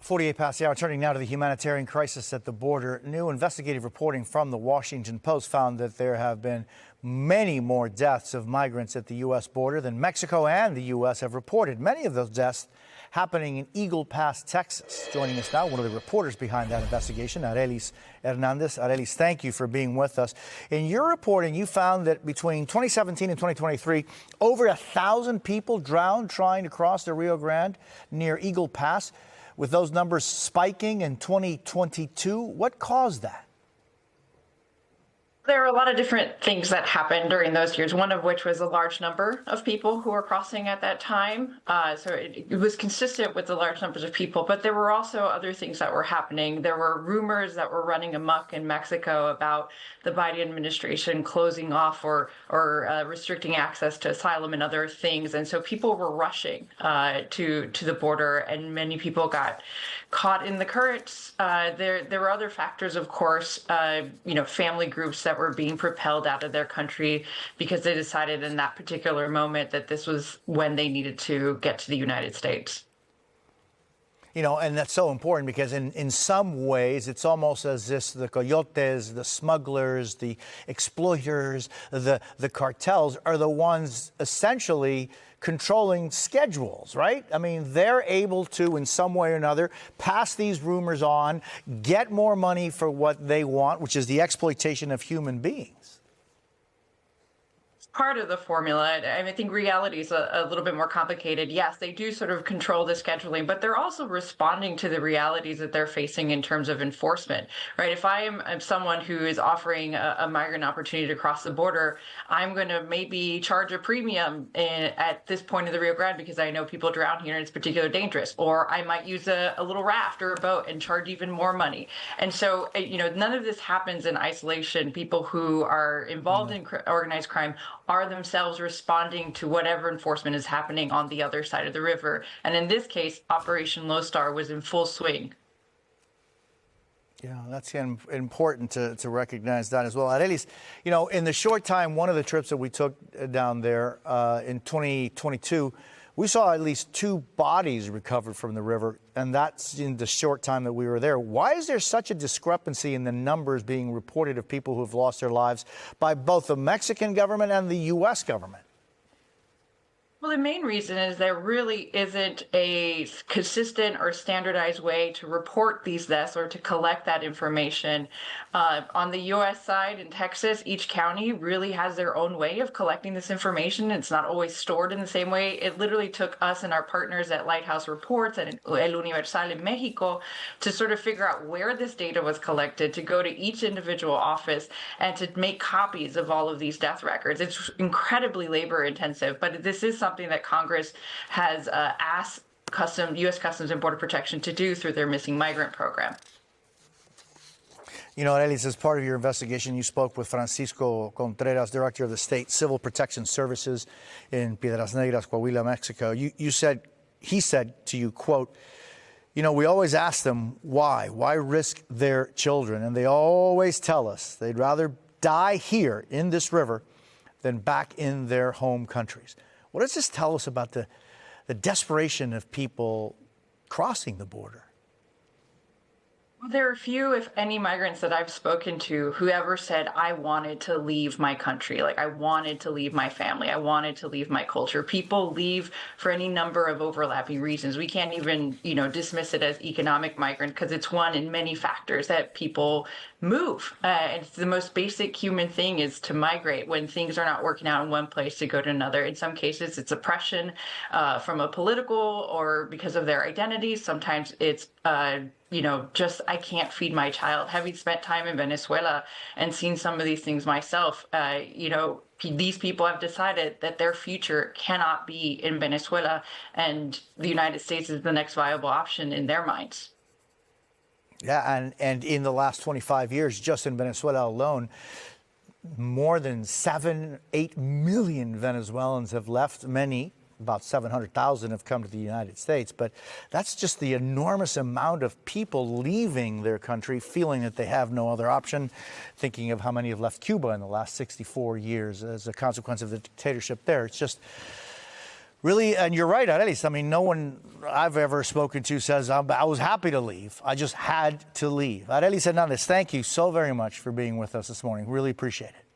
48 past the hour, turning now to the humanitarian crisis at the border. New investigative reporting from the Washington Post found that there have been many more deaths of migrants at the U.S. border than Mexico and the U.S. have reported. Many of those deaths happening in Eagle Pass, Texas. Joining us now, one of the reporters behind that investigation, Arelis Hernandez. Arelis, thank you for being with us. In your reporting, you found that between 2017 and 2023, over 1,000 people drowned trying to cross the Rio Grande near Eagle Pass, with those numbers spiking in 2022. What caused that? There are a lot of different things that happened during those years, one of which was a large number of people who were crossing at that time. So it was consistent with the large numbers of people, but there were also other things that were happening. There were rumors that were running amok in Mexico about the Biden administration closing off or restricting access to asylum and other things. And so people were rushing to the border, and many people got caught in the currents. There were other factors, of course, family groups that were being propelled out of their country because they decided in that particular moment that this was when they needed to get to the United States. You know, and that's so important because in some ways, it's almost as if the coyotes, the smugglers, the exploiters, the cartels are the ones essentially controlling schedules, right? I mean, they're able to, in some way or another, pass these rumors on, get more money for what they want, which is the exploitation of human beings. Part of the formula. I think reality is a little bit more complicated. Yes, they do sort of control the scheduling, but they're also responding to the realities that they're facing in terms of enforcement, right? If I'm someone who is offering a migrant opportunity to cross the border, I'm going to maybe charge a premium at this point of the Rio Grande because I know people drown here and it's particularly dangerous. Or I might use a little raft or a boat and charge even more money. And so, none of this happens in isolation. People who are involved in organized crime are themselves responding to whatever enforcement is happening on the other side of the river. And in this case, Operation Lodestar was in full swing. Yeah, that's important to recognize that as well. Arelis, in the short time, one of the trips that we took down there in 2022, we saw at least 2 bodies recovered from the river, and that's in the short time that we were there. Why is there such a discrepancy in the numbers being reported of people who have lost their lives by both the Mexican government and the U.S. government? Well, the main reason is there really isn't a consistent or standardized way to report these deaths or to collect that information. On the U.S. side in Texas, each county really has their own way of collecting this information. It's not always stored in the same way. It literally took us and our partners at Lighthouse Reports and El Universal in Mexico to sort of figure out where this data was collected, to go to each individual office and to make copies of all of these death records. It's incredibly labor intensive, but this is something that Congress has asked U.S. Customs and Border Protection to do through their missing migrant program. Arelis, as part of your investigation, you spoke with Francisco Contreras, director of the State Civil Protection Services in Piedras Negras, Coahuila, Mexico. He said to you, quote, we always ask them why risk their children? And they always tell us they'd rather die here in this river than back in their home countries. What does this tell us about the desperation of people crossing the border? There are few, if any, migrants that I've spoken to who ever said, I wanted to leave my country. Like, I wanted to leave my family. I wanted to leave my culture. People leave for any number of overlapping reasons. We can't even, dismiss it as economic migrant because it's one in many factors that people move. It's the most basic human thing is to migrate when things are not working out in one place to go to another. In some cases, it's oppression from a political or because of their identity. Sometimes it's just I can't feed my child. Having spent time in Venezuela and seen some of these things myself, these people have decided that their future cannot be in Venezuela, and the United States is the next viable option in their minds. Yeah, and in the last 25 years, just in Venezuela alone, more than 8 million Venezuelans have left. Many, about 700,000, have come to the United States. But that's just the enormous amount of people leaving their country, feeling that they have no other option, thinking of how many have left Cuba in the last 64 years as a consequence of the dictatorship there. It's just Really, and you're right, Arelis. I mean, no one I've ever spoken to says I was happy to leave. I just had to leave. Arelis Hernandez, thank you so very much for being with us this morning. Really appreciate it.